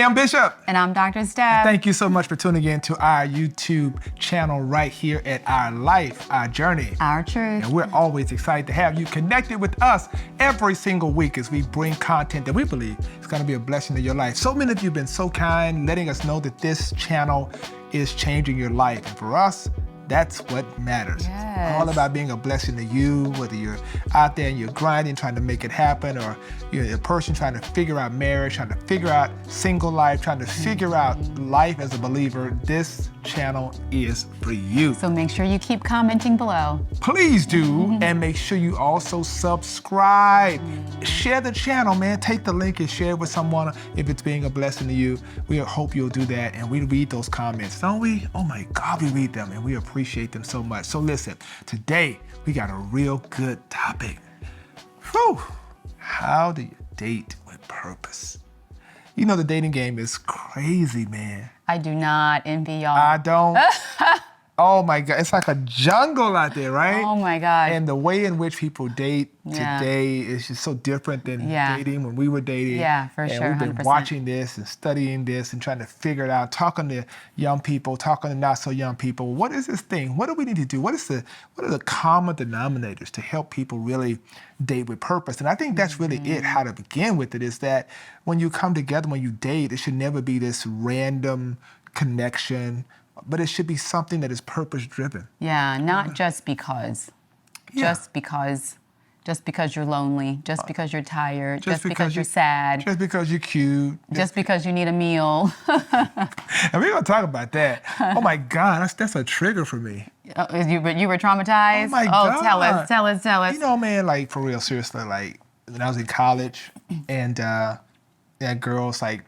I'm Bishop. And I'm Dr. Steph. Thank you so much for tuning in to our YouTube channel right here at Our Life, Our Journey. Our Truth. And we're always excited to have you connected with us every single week as we bring content that we believe is going to be a blessing to your life. So many of you have been so kind, letting us know that this channel is changing your life. And for us, that's what matters. Yes. All about being a blessing to you, whether you're out there and you're grinding, trying to make it happen, or you're a person trying to figure out marriage, trying to figure out single life, trying to figure out life as a believer. This channel is for you. So make sure you keep commenting below. Please do, and make sure you also subscribe. Share the channel, man. Take the link and share it with someone if it's being a blessing to you. We hope you'll do that, and we read those comments, don't we? Oh my God, we read them, and we appreciate them so much. So listen, today we got a real good topic. Whew. How do you date with purpose? You know, the dating game is crazy, man. I do not envy y'all. I don't. Oh my God, it's like a jungle out there, right? Oh my God. And the way in which people date today is just so different than dating when we were dating. Yeah, for sure, And we've been 100%. watching this and studying this and trying to figure it out, talking to young people, talking to not so young people. What is this thing? What do we need to do? What are the common denominators to help people really date with purpose? And I think that's really it, how to begin with it, is that when you come together, when you date, it should never be this random connection, but it should be something that is purpose-driven. Yeah, not just because. Just because you're lonely, just because you're tired, just because you're sad. Just because you're cute. Just because you need a meal. And we're going to talk about that. Oh my God, that's a trigger for me. You were traumatized? Oh my God. Tell us. You know, man, like for real, seriously, like when I was in college and girls like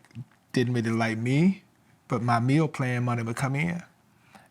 didn't really like me, but my meal plan money would come in.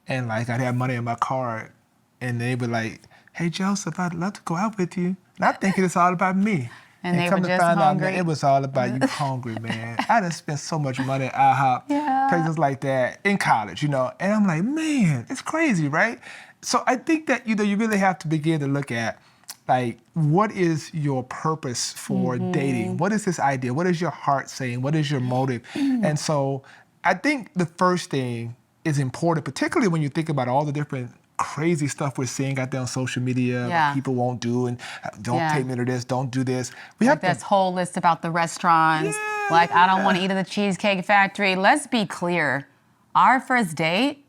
And like I'd have money in my card and they would like, hey Joseph, I'd love to go out with you. And I'm thinking it's all about me. And they come were to just find hungry. out, man, it was all about you hungry, man. I done spent so much money at IHOP, places like that in college, you know. And I'm like, man, it's crazy, right? So I think that, you really have to begin to look at, like, what is your purpose for dating? What is this idea? What is your heart saying? What is your motive? And so I think the first thing is important, particularly when you think about all the different crazy stuff we're seeing out there on social media, what people won't do, and don't take me to this, don't do this. We have this whole list about the restaurants. Like, I don't want to eat at the Cheesecake Factory. Let's be clear. Our first date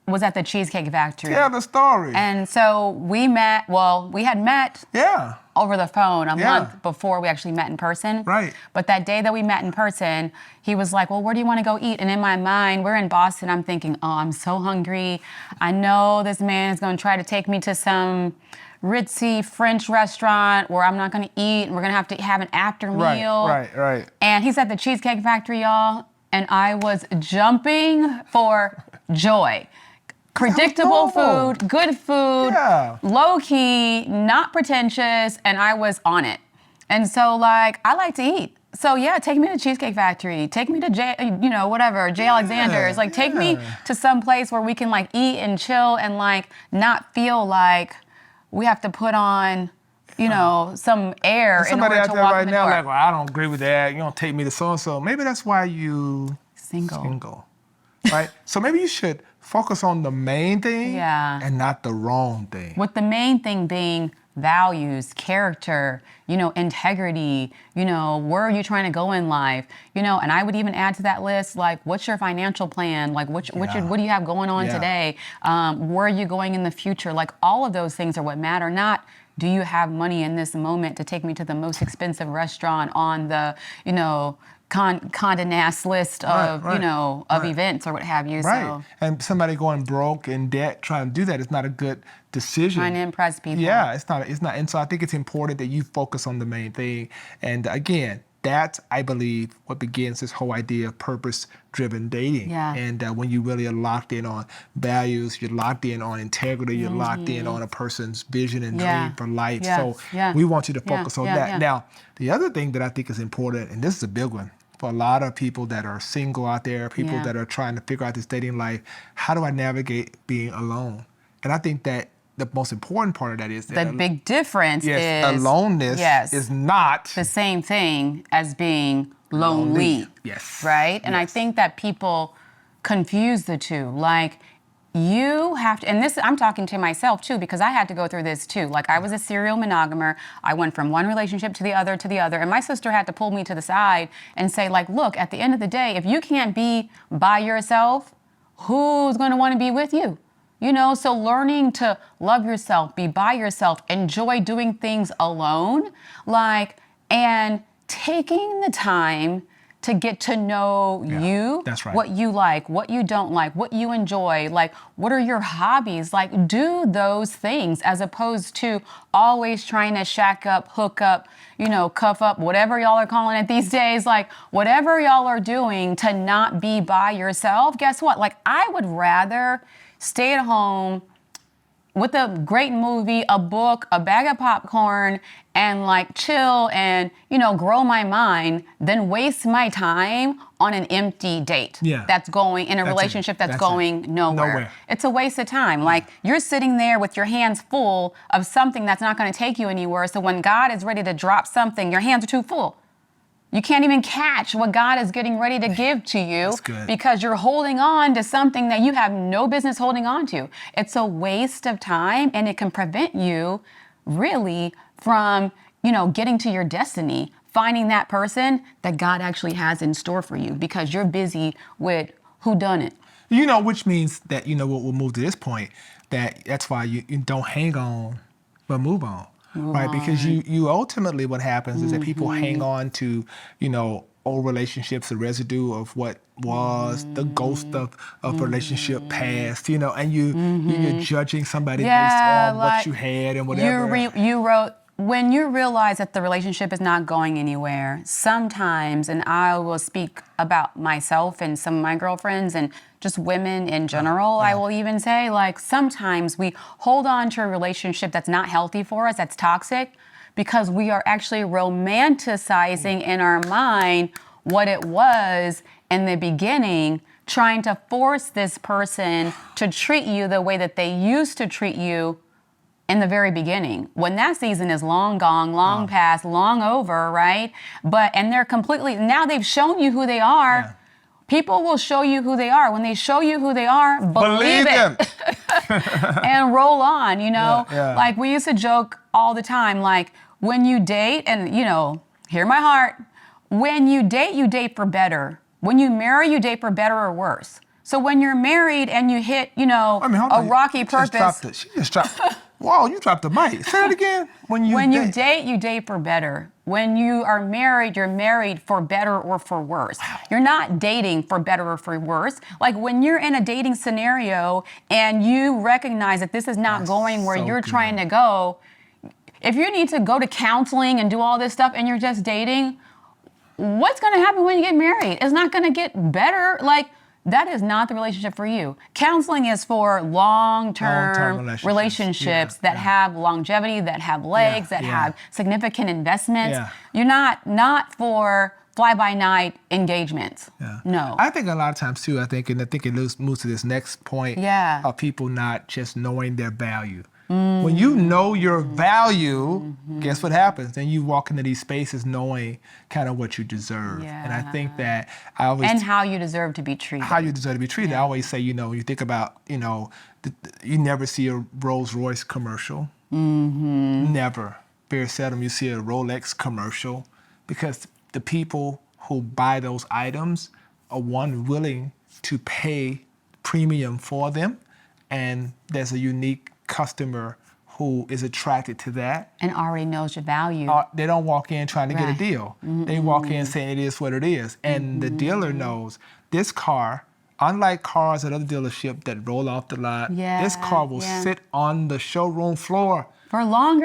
was at the Cheesecake Factory. Tell the story. And so we had met over the phone a month before we actually met in person. Right. But that day that we met in person, he was like, well, where do you want to go eat? And in my mind, we're in Boston, I'm thinking, oh, I'm so hungry. I know this man is going to try to take me to some ritzy French restaurant where I'm not going to eat, and we're going to have to have an after meal. Right. And he's at the Cheesecake Factory, y'all, and I was jumping for joy. Predictable food, good food, low-key, not pretentious, and I was on it. And so, like, I like to eat. So, take me to Cheesecake Factory. Take me to J Alexander's. Like, take me to some place where we can, like, eat and chill and, like, not feel like we have to put on, some air in order to walk in the door. Somebody out there right now like, well, I don't agree with that. You don't take me to so-and-so. Maybe that's why you single. Right? So maybe you should focus on the main thing and not the wrong thing. With the main thing being values, character, integrity, where are you trying to go in life? And I would even add to that list, like, what's your financial plan? Like, what do you have going on today? Where are you going in the future? Like, all of those things are what matter, not do you have money in this moment to take me to the most expensive restaurant on the, Condé Nast list of, of events or what have you. Right. So. And somebody going broke in debt trying to do that is not a good decision. Trying to impress people. Yeah, it's not. And so I think it's important that you focus on the main thing. And again, that's, I believe, what begins this whole idea of purpose-driven dating. Yeah. And when you really are locked in on values, you're locked in on integrity, you're locked in on a person's vision and dream for life. So we want you to focus on that. Now, the other thing that I think is important, and this is a big one, for a lot of people that are single out there, people that are trying to figure out this dating life, how do I navigate being alone? And I think that the most important part of that is that the big difference is aloneness is not the same thing as being lonely. Yes. Right? And I think that people confuse the two. Like, you have to, and this, I'm talking to myself too, because I had to go through this too. Like, I was a serial monogamer. I went from one relationship to the other, and my sister had to pull me to the side and say, like, look, at the end of the day, if you can't be by yourself, who's going to want to be with you? You know, so learning to love yourself, be by yourself, enjoy doing things alone, like, and taking the time to get to know you, that's right. what you like, what you don't like, what you enjoy, like, what are your hobbies? Like, do those things as opposed to always trying to shack up, hook up, you know, cuff up, whatever y'all are calling it these days. Like, whatever y'all are doing to not be by yourself, guess what? Like, I would rather stay at home with a great movie, a book, a bag of popcorn, and like chill and, you know, grow my mind than waste my time on an empty date that's going in a relationship that's going nowhere. It's a waste of time. Like, you're sitting there with your hands full of something that's not going to take you anywhere. So when God is ready to drop something, your hands are too full. You can't even catch what God is getting ready to give to you because you're holding on to something that you have no business holding on to. It's a waste of time, and it can prevent you really from, you know, getting to your destiny, finding that person that God actually has in store for you because you're busy with whodunit. You know, which means that, you know, we'll move to this point, that's why you don't hang on, but move on. Right, because you ultimately, what happens is that people hang on to, you know, old relationships, the residue of what was, the ghost of relationship past, you know, and you're judging somebody based on like what you had and whatever. You wrote, when you realize that the relationship is not going anywhere, sometimes, and I will speak about myself and some of my girlfriends and just women in general, I will even say, like, sometimes we hold on to a relationship that's not healthy for us, that's toxic, because we are actually romanticizing in our mind what it was in the beginning, trying to force this person to treat you the way that they used to treat you in the very beginning, when that season is long gone, long past, long over, right? And they're completely, now they've shown you who they are. Yeah. People will show you who they are. When they show you who they are, believe it. And roll on, you know? Like, we used to joke all the time, like, when you date, and, you know, hear my heart, when you date for better. When you marry, you date for better or worse. So when you're married and you hit, you know, a rocky purpose. She just dropped it. Whoa, you dropped the mic. Say it again. When you date, you date for better. When you are married, you're married for better or for worse. Wow. You're not dating for better or for worse. Like, when you're in a dating scenario and you recognize that this is not going where you're trying to go, if you need to go to counseling and do all this stuff and you're just dating, what's going to happen when you get married? It's not going to get better. Like, that is not the relationship for you. Counseling is for long-term relationships that have longevity, that have legs, that have significant investments. You're not for fly-by-night engagements. No. I think a lot of times too, and I think it moves to this next point of people not just knowing their value. When you know your value, guess what happens? Then you walk into these spaces knowing kind of what you deserve. And I think that I always... And how you deserve to be treated. How you deserve to be treated. I always say, you know, when you think about, you know, you never see a Rolls Royce commercial. Never. Very seldom you see a Rolex commercial, because the people who buy those items are, one, willing to pay premium for them, and there's a unique customer who is attracted to that. And already knows your value. They don't walk in trying to get a deal. They walk in saying it is what it is. And the dealer knows this car, unlike cars at other dealerships that roll off the lot, this car will sit on the showroom floor for longer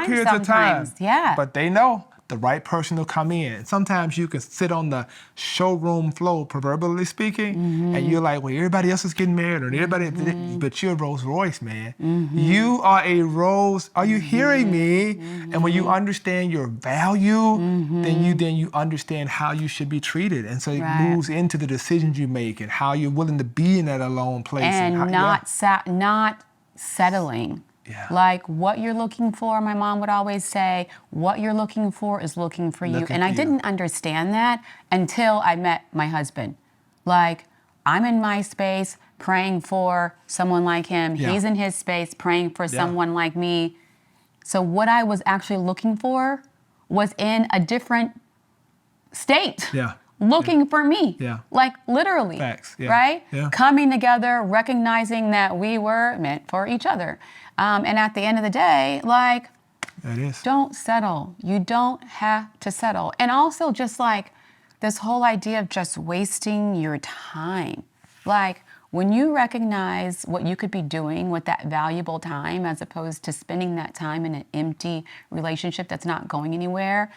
periods of time. Yeah. But they know the right person will come in. Sometimes you can sit on the showroom floor, proverbially speaking, and you're like, well, everybody else is getting married, or everybody, but you're a Rolls Royce, man. You are a Rolls, are you hearing me? And when you understand your value, then you understand how you should be treated. And so it moves into the decisions you make and how you're willing to be in that alone place. And not settling Yeah. Like what you're looking for, my mom would always say, what you're looking for is looking for you. And I didn't understand that until I met my husband. Like, I'm in my space praying for someone like him. Yeah. He's in his space praying for someone like me. So what I was actually looking for was in a different state. Yeah. Looking for me. Yeah. Like literally. Facts. Yeah. Right? Yeah. Coming together, recognizing that we were meant for each other. And at the end of the day, like, It is. don't settle. You don't have to settle. And also just like this whole idea of just wasting your time. Like when you recognize what you could be doing with that valuable time as opposed to spending that time in an empty relationship that's not going anywhere,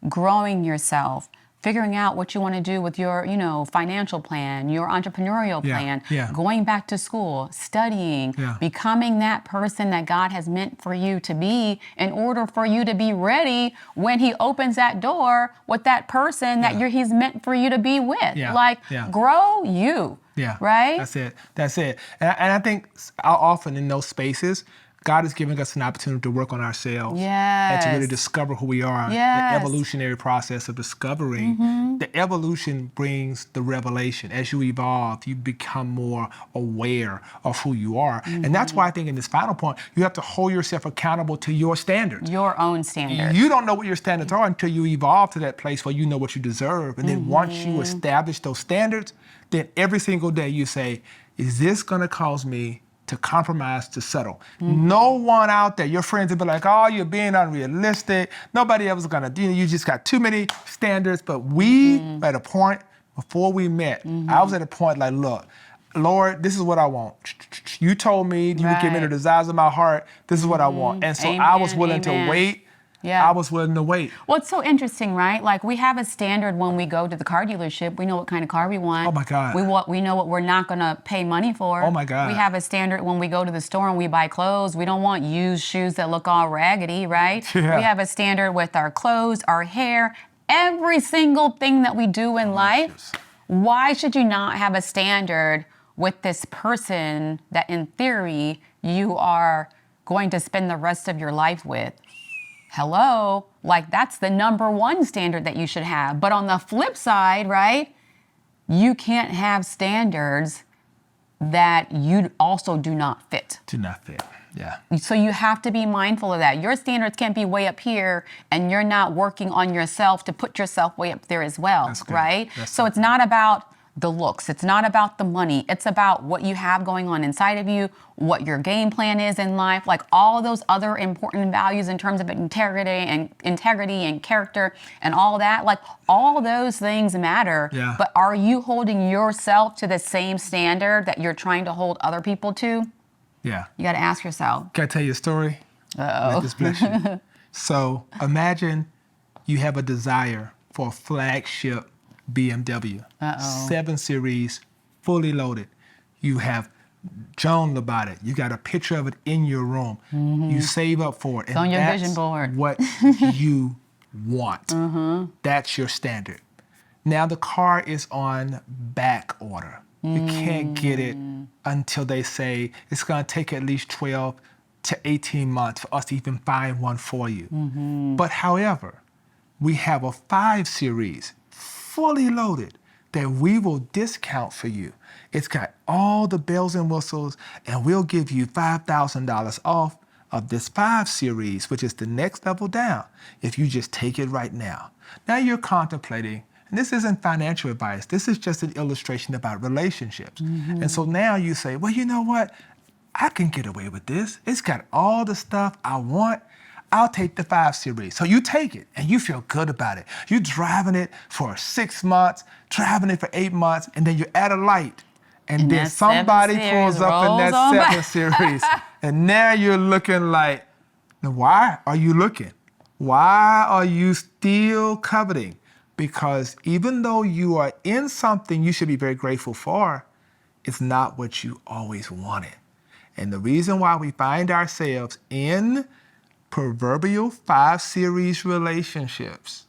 growing yourself, figuring out what you want to do with your, financial plan, your entrepreneurial plan, going back to school, studying, becoming that person that God has meant for you to be in order for you to be ready when he opens that door with that person that he's meant for you to be with. Grow you. Yeah. Right? That's it. And I think often in those spaces, God is giving us an opportunity to work on ourselves and to really discover who we are. The evolutionary process of discovering. The evolution brings the revelation. As you evolve, you become more aware of who you are. And that's why I think in this final point, you have to hold yourself accountable to your standards. Your own standards. You don't know what your standards are until you evolve to that place where you know what you deserve. And then once you establish those standards, then every single day you say, is this going to cause me to compromise, to settle? No one out there, your friends will be like, oh, you're being unrealistic. Nobody else is gonna do it. You just got too many standards. But we, at a point, before we met, I was at a point like, look, Lord, this is what I want. You told me you would give me the desires of my heart. This is what I want. And so I was willing to wait. I was willing to wait. Well, it's so interesting, right? Like we have a standard when we go to the car dealership. We know what kind of car we want. Oh my God. We know what we're not gonna pay money for. Oh my God. We have a standard when we go to the store and we buy clothes. We don't want used shoes that look all raggedy, right? Yeah. We have a standard with our clothes, our hair, every single thing that we do in life. Why should you not have a standard with this person that in theory you are going to spend the rest of your life with? Hello, like that's the number one standard that you should have. But on the flip side, right, you can't have standards that you also do not fit. Do not fit, yeah. So you have to be mindful of that. Your standards can't be way up here and you're not working on yourself to put yourself way up there as well, right? So it's not about the looks. It's not about the money. It's about what you have going on inside of you, what your game plan is in life, like all those other important values in terms of integrity and character and all that. Like all those things matter. Yeah. But are you holding yourself to the same standard that you're trying to hold other people to? Yeah. You got to ask yourself. Can I tell you a story? Uh-oh. Let this bless you. So imagine you have a desire for a flagship BMW, 7 Series, fully loaded. You have Joan about it. You got a picture of it in your room. You save up for it. It's on your vision board. What you want. That's your standard. Now the car is on back order. You can't get it until they say it's going to take at least 12 to 18 months for us to even find one for you. But however, we have a 5 Series, fully loaded, that we will discount for you. It's got all the bells and whistles, and we'll give you $5,000 off of this 5 Series, which is the next level down, if you just take it right now. Now you're contemplating, and this isn't financial advice, this is just an illustration about relationships. And so now you say, well, you know what? I can get away with this. It's got all the stuff I want. I'll take the 5 Series. So you take it and you feel good about it. You're driving it for 6 months, driving it for 8 months, and then you're at a light. And then somebody pulls up in that 7 Series. And now you're looking like, now why are you looking? Why are you still coveting? Because even though you are in something you should be very grateful for, it's not what you always wanted. And the reason why we find ourselves in proverbial 5 Series relationships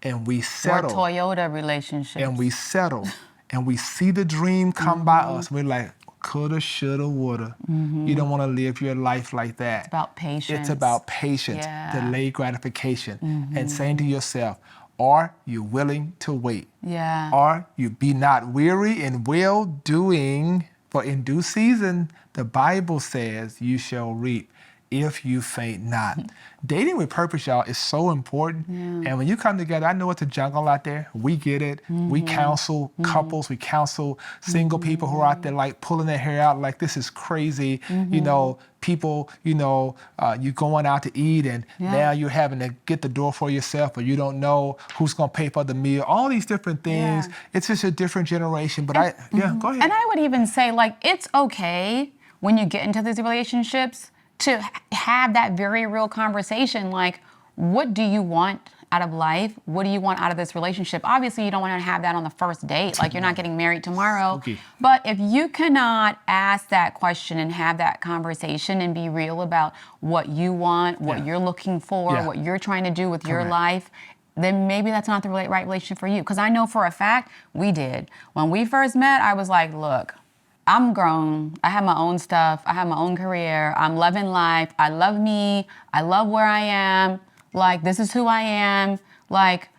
and we settle. Or Toyota relationships. And we settle and we see the dream come by us. We're like, coulda, shoulda, woulda. You don't want to live your life like that. It's about patience. It's about patience, delayed gratification, and saying to yourself, are you willing to wait? Are you be not weary in well doing, for in due season, the Bible says you shall reap if you faint not. Dating with purpose, y'all, is so important. And when you come together, I know it's a jungle out there. We get it. We counsel couples. We counsel single people who are out there like pulling their hair out like this is crazy. You know, people, you know, you going out to eat and now you're having to get the door for yourself, or you don't know who's going to pay for the meal. All these different things. It's just a different generation. But go ahead. And I would even say, like, it's okay when you get into these relationships to have that very real conversation, like, what do you want out of life? What do you want out of this relationship? Obviously, you don't want to have that on the first date. Like, you're not getting married tomorrow. Okay. But if you cannot ask that question and have that conversation and be real about what you want, what you're looking for, what you're trying to do with your life, then maybe that's not the right relationship for you. Because I know for a fact we did. When we first met, I was like, look, I'm grown. I have my own stuff. I have my own career. I'm loving life. I love me. I love where I am. Like, this is who I am. Like,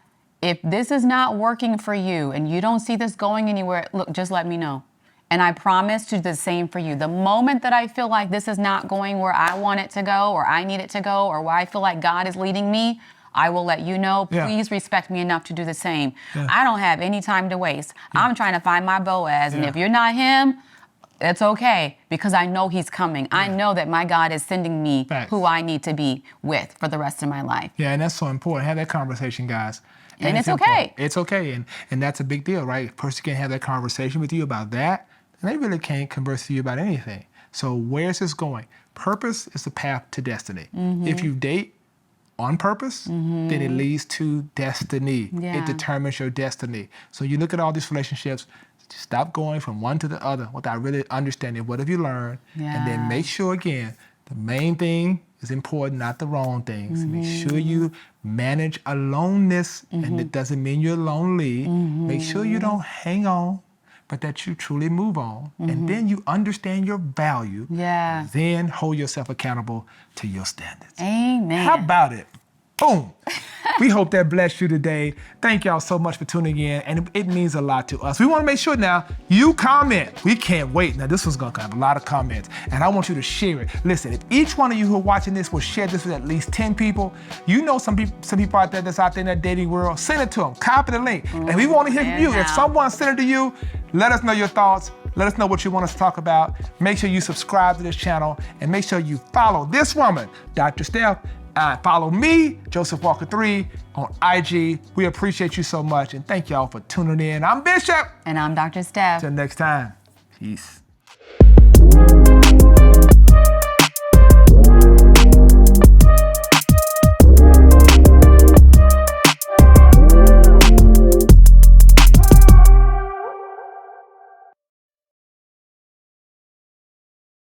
if this is not working for you and you don't see this going anywhere, look, just let me know. And I promise to do the same for you. The moment that I feel like this is not going where I want it to go, or I need it to go, or where I feel like God is leading me, I will let you know. Please respect me enough to do the same. I don't have any time to waste. I'm trying to find my Boaz. And if you're not him, it's okay, because I know he's coming. I know that my God is sending me who I need to be with for the rest of my life. Yeah, and that's so important. Have that conversation, guys. And it's okay. It's okay, and that's a big deal, right? A person can have that conversation with you about that, and they really can't converse with you about anything. So where's this going? Purpose is the path to destiny. If you date on purpose, then it leads to destiny. It determines your destiny. So you look at all these relationships, stop going from one to the other without really understanding what have you learned, and then make sure, again, the main thing is important, not the wrong things. Make sure you manage aloneness, and it doesn't mean you're lonely. Make sure you don't hang on, but that you truly move on, and then you understand your value. Then hold yourself accountable to your standards. Amen. How about it? Boom. We hope that blessed you today. Thank y'all so much for tuning in, and it means a lot to us. We want to make sure now you comment. We can't wait. Now, this one's going to have a lot of comments, and I want you to share it. Listen, if each one of you who are watching this will share this with at least 10 people, you know some people out there that's out there in that dating world, send it to them. Copy the link. And we want to hear from you. If someone sent it to you, let us know your thoughts. Let us know what you want us to talk about. Make sure you subscribe to this channel, and make sure you follow this woman, Dr. Steph. Follow me, Joseph Walker 3, on IG. We appreciate you so much, and thank y'all for tuning in. I'm Bishop. And I'm Dr. Steph. Till next time, peace.